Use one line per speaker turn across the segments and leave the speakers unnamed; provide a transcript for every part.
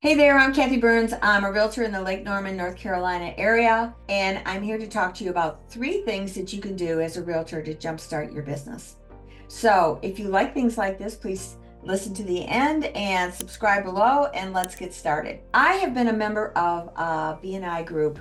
Hey there, I'm Kathy Byrnes. I'm a realtor in the Lake Norman, North Carolina area, and I'm here to talk to you about 3 things that you can do as a realtor to jumpstart your business. So, if you like things like this, please listen to the end and subscribe below, and let's get started. I have been a member of a BNI group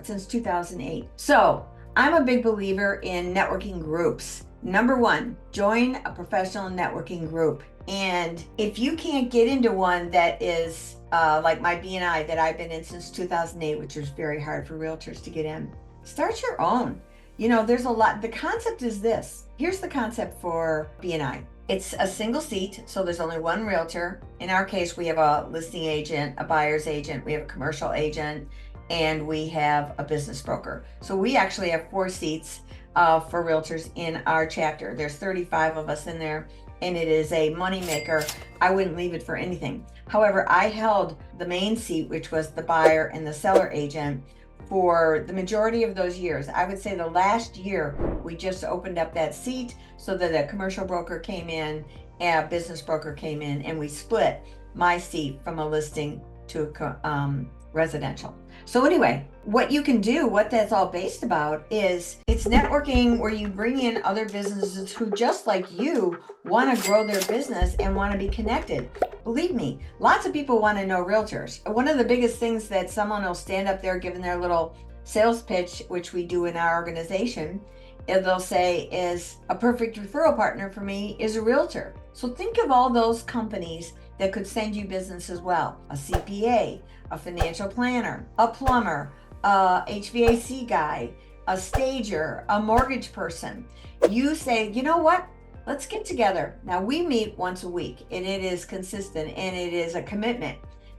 since 2008. So, I'm a big believer in networking groups. Number one, join a professional networking group. And if you can't get into one that is like my BNI that I've been in since 2008, which is very hard for realtors to get in, start your own. There's a lot. The concept is this. Here's the concept for BNI. It's a single seat, so there's only one realtor. In our case, we have a listing agent, a buyer's agent, we have a commercial agent, and we have a business broker. So we actually have 4 seats for realtors in our chapter. There's 35 of us in there, and it is a moneymaker. I wouldn't leave it for anything. However, I held the main seat, which was the buyer and the seller agent, for the majority of those years. I would say the last year, we just opened up that seat so that a commercial broker came in and a business broker came in, and we split my seat from a listing to a residential. So anyway, what you can do, what that's all based about, is it's networking where you bring in other businesses who, just like you, want to grow their business and want to be connected. Believe me, lots of people want to know realtors. One of the biggest things that someone will stand up there giving their little sales pitch, which we do in our organization, they'll say is a perfect referral partner for me is a realtor. So think of all those companies that could send you business as well. A CPA, a financial planner, a plumber, a HVAC guy, a stager, a mortgage person. You say, you know what? Let's get together. Now we meet once a week, and it is consistent, and it is a commitment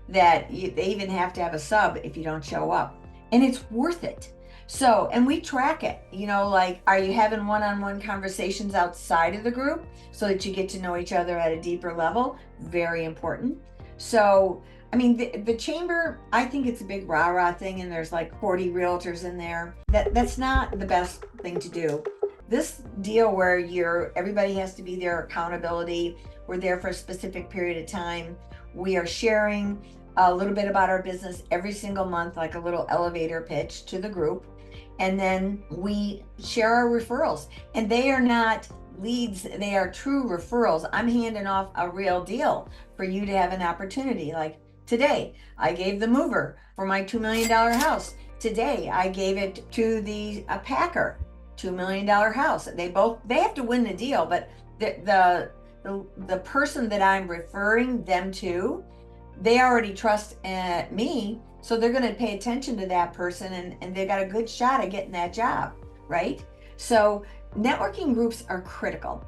that they even have to have a sub if you don't show up, and it's worth it. So, and we track it, like, are you having one-on-one conversations outside of the group so that you get to know each other at a deeper level? Very important. So, I mean, the chamber, I think it's a big rah-rah thing, and there's like 40 realtors in there. That's not the best thing to do. This deal where everybody has to be there, accountability, we're there for a specific period of time. We are sharing a little bit about our business every single month, like a little elevator pitch to the group. And then we share our referrals, and they are not leads, they are true referrals. I'm handing off a real deal for you to have an opportunity. Like today, I gave the mover for my $2 million house. Today, I gave it to a packer, $2 million house. They have to win the deal, but the person that I'm referring them to, they already trust me, so they're going to pay attention to that person, and they got a good shot at getting that job, right? So networking groups are critical.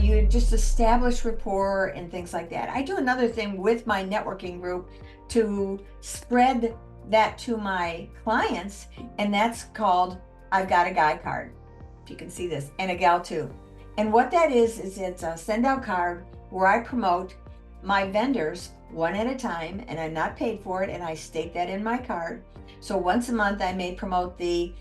You just establish rapport and things like that. I do another thing with my networking group to spread that to my clients, and that's called I've Got a Guy card. If you can see this, and a gal too. And what that is it's a send out card where I promote my vendors one at a time, and I'm not paid for it, and I state that in my card. So once a month I may promote the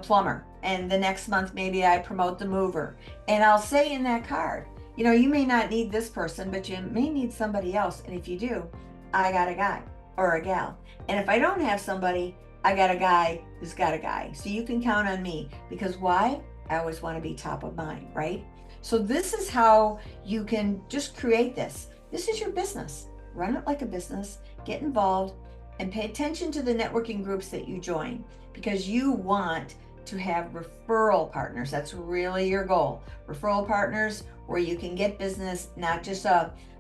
plumber, and the next month maybe I promote the mover, and I'll say in that card, you may not need this person, but you may need somebody else, and if you do, I got a guy or a gal. And if I don't have somebody, I got a guy who's got a guy. So you can count on me, because why? I always want to be top of mind, right? So this is how you can just create this. This is your business. Run it like a business, get involved, and pay attention to the networking groups that you join, because you want to have referral partners. That's really your goal. Referral partners where you can get business, not just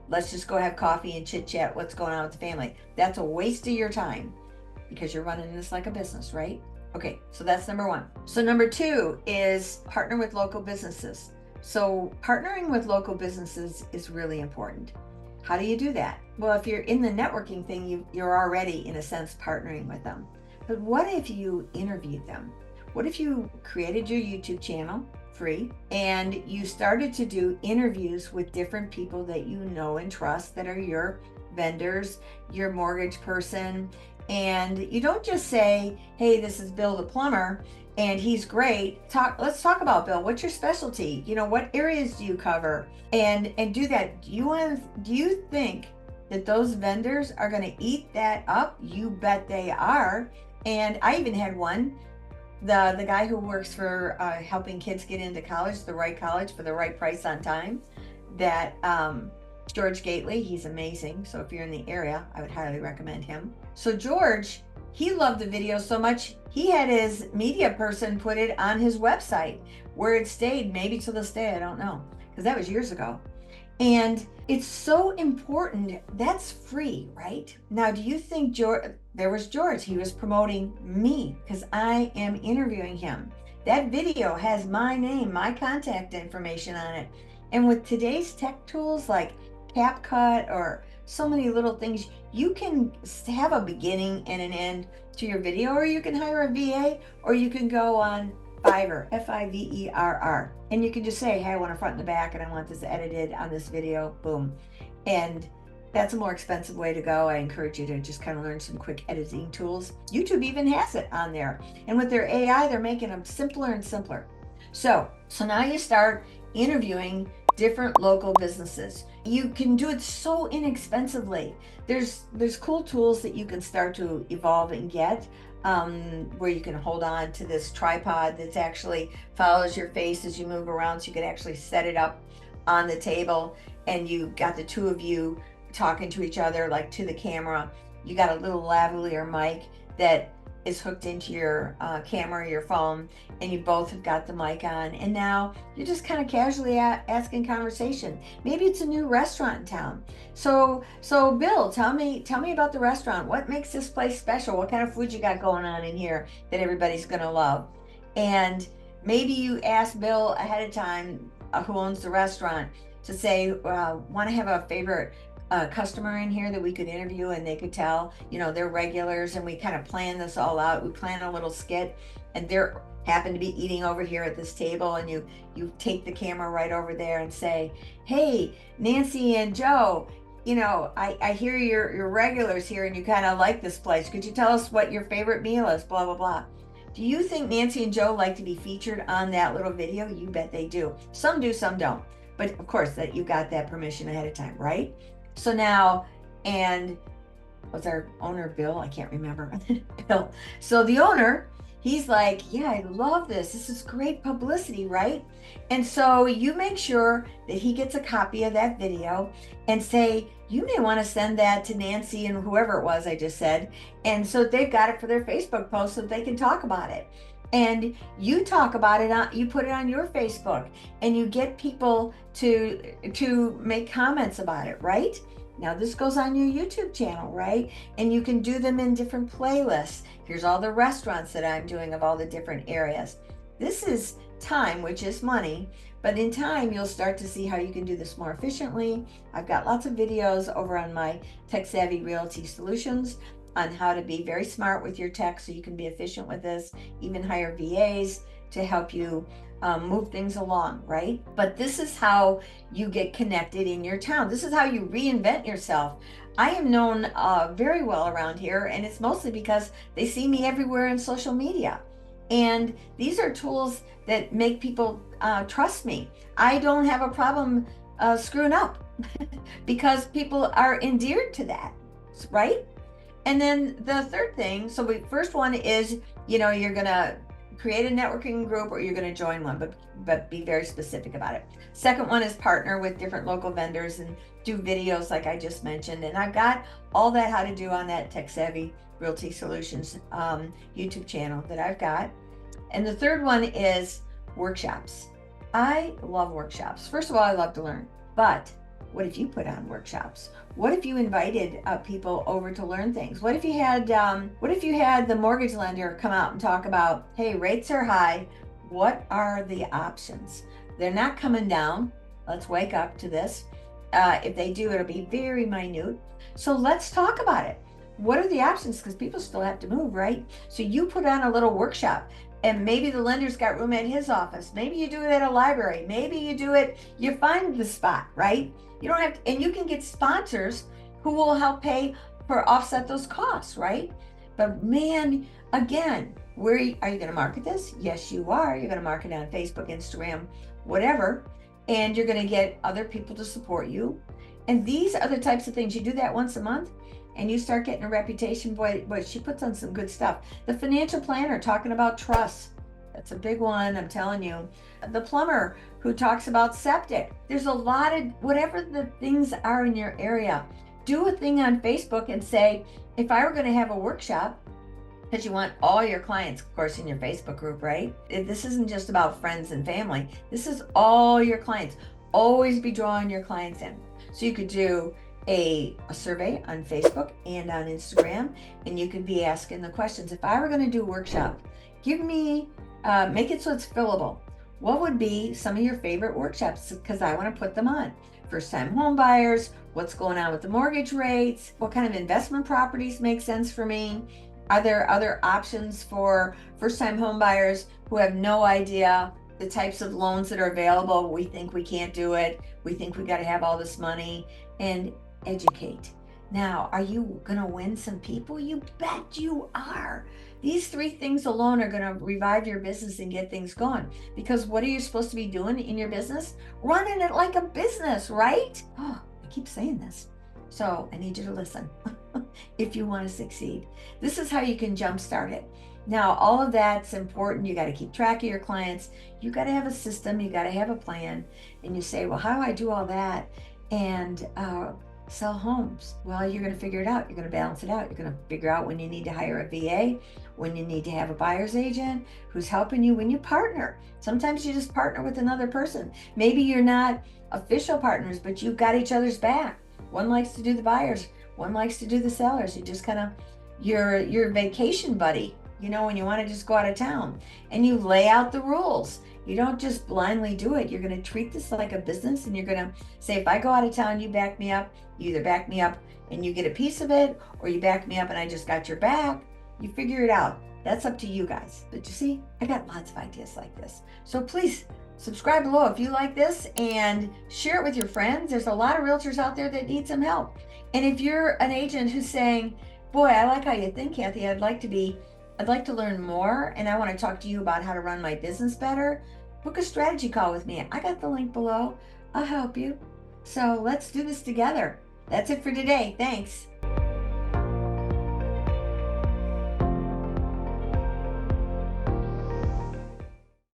let's just go have coffee and chit chat what's going on with the family. That's a waste of your time, because you're running this like a business, right? Okay, so that's number one. So number two is partner with local businesses. So partnering with local businesses is really important. How do you do that? Well, if you're in the networking thing, you're already, in a sense, partnering with them. But what if you interviewed them? What if you created your YouTube channel, free, and you started to do interviews with different people that you know and trust that are your vendors, your mortgage person, and you don't just say, hey, this is Bill the plumber, and he's great. Let's talk about Bill. What's your specialty? What areas do you cover? And do that. Do you think that those vendors are going to eat that up? You bet they are. And I even had one, the guy who works for helping kids get into college, the right college for the right price on time, that George Gately, he's amazing. So if you're in the area, I would highly recommend him. So George, he loved the video so much, he had his media person put it on his website where it stayed, maybe to this day, I don't know, because that was years ago. And it's so important. That's free, right? Now, do you think there was George, he was promoting me because I am interviewing him. That video has my name, my contact information on it. And with today's tech tools like CapCut or so many little things, you can have a beginning and an end to your video, or you can hire a VA, or you can go on Fiverr, Fiverr, and you can just say, hey, I want a front and the back and I want this edited on this video, boom. And that's a more expensive way to go. I encourage you to just kind of learn some quick editing tools. YouTube even has it on there. And with their AI, they're making them simpler and simpler. So now you start interviewing different local businesses. You can do it so inexpensively. There's cool tools that you can start to evolve and get, where you can hold on to this tripod that actually follows your face as you move around, so you can actually set it up on the table, and you got the two of you talking to each other like to the camera. You got a little lavalier mic that is hooked into your camera, your phone, and you both have got the mic on, and now you're just kind of casually asking conversation. Maybe it's a new restaurant in town. So Bill, tell me about the restaurant. What makes this place special? What kind of food you got going on in here that everybody's gonna love? And maybe you ask Bill ahead of time, who owns the restaurant, to say, want to have a favorite customer in here that we could interview, and they could tell, they're regulars, and we kind of plan this all out. We plan a little skit, and they're happen to be eating over here at this table, and you take the camera right over there and say, hey, Nancy and Joe, I hear you're regulars here and you kind of like this place. Could you tell us what your favorite meal is? Blah, blah, blah. Do you think Nancy and Joe like to be featured on that little video? You bet they do. Some do, some don't. But of course, that you got that permission ahead of time, right? So now, and was our owner Bill? I can't remember. Bill. So the owner, he's like, yeah, I love this. This is great publicity, right? And so you make sure that he gets a copy of that video and say, you may want to send that to Nancy and whoever it was I just said. And so they've got it for their Facebook post so they can talk about it. And you talk about it you put it on your Facebook, and you get people to make comments about it, right? Now this goes on your YouTube channel, right? And you can do them in different playlists. Here's all the restaurants that I'm doing of all the different areas. This is time, which is money, but in time you'll start to see how you can do this more efficiently. I've got lots of videos over on my Tech Savvy Realty Solutions on how to be very smart with your tech so you can be efficient with this, even hire VAs to help you move things along, right? But this is how you get connected in your town. This is how you reinvent yourself. I am known very well around here, and it's mostly because they see me everywhere in social media. And these are tools that make people trust me. I don't have a problem screwing up because people are endeared to that, right? And then the third thing, so first one is, you're gonna create a networking group or you're gonna join one, but be very specific about it. Second one is partner with different local vendors and do videos like I just mentioned. And I've got all that how to do on that Tech Savvy Realty Solutions YouTube channel that I've got. And the third one is workshops. I love workshops. First of all, I love to learn, but what if you put on workshops? What if you invited people over to learn things? What if you had the mortgage lender come out and talk about, hey, rates are high. What are the options? They're not coming down. Let's wake up to this. If they do, it'll be very minute. So let's talk about it. What are the options? Because people still have to move, right? So you put on a little workshop, and maybe the lender's got room at his office. Maybe you do it at a library. Maybe you find the spot, right? You don't have to, and you can get sponsors who will help pay for offset those costs, right? But man, again, are you going to market this? Yes, you are. You're going to market it on Facebook, Instagram, whatever, and you're going to get other people to support you. And these are the types of things you do that once a month and you start getting a reputation. Boy, she puts on some good stuff. The financial planner talking about trust. That's a big one, I'm telling you. The plumber who talks about septic. There's a lot of whatever the things are in your area. Do a thing on Facebook and say, if I were going to have a workshop, because you want all your clients, of course, in your Facebook group, right? This isn't just about friends and family. This is all your clients. Always be drawing your clients in. So you could do a survey on Facebook and on Instagram, and you could be asking the questions. If I were going to do a workshop, give me, make it so it's fillable. What would be some of your favorite workshops? Because I want to put them on. First time home buyers, what's going on with the mortgage rates, what kind of investment properties make sense for me? Are there other options for first-time home buyers who have no idea the types of loans that are available? We think we can't do it. We think we got to have all this money. And educate. Now, are you going to win some people? You bet you are. These three things alone are going to revive your business and get things going. Because what are you supposed to be doing in your business? Running it like a business, right? Oh, I keep saying this. So I need you to listen if you want to succeed. This is how you can jumpstart it. Now, all of that's important. You got to keep track of your clients. You got to have a system. You got to have a plan. And you say, well, how do I do all that and sell homes? Well, you're going to figure it out. You're going to balance it out. You're going to figure out when you need to hire a VA, when you need to have a buyer's agent who's helping you, when you partner. Sometimes you just partner with another person. Maybe you're not official partners, but you've got each other's back. One likes to do the buyers, one likes to do the sellers. You just kind of, your vacation buddy, you know, when you want to just go out of town, and you lay out the rules. You don't just blindly do it. You're going to treat this like a business, and you're going to say, if I go out of town, you back me up. You either back me up and you get a piece of it, or you back me up and I just got your back. You figure it out. That's up to you guys. But you see, I got lots of ideas like this. So please subscribe below if you like this and share it with your friends. There's a lot of realtors out there that need some help. And if you're an agent who's saying, boy, I like how you think, Kathy, I'd like to learn more, and I want to talk to you about how to run my business better, book a strategy call with me. I got the link below. I'll help you. So let's do this together. That's it for today. Thanks.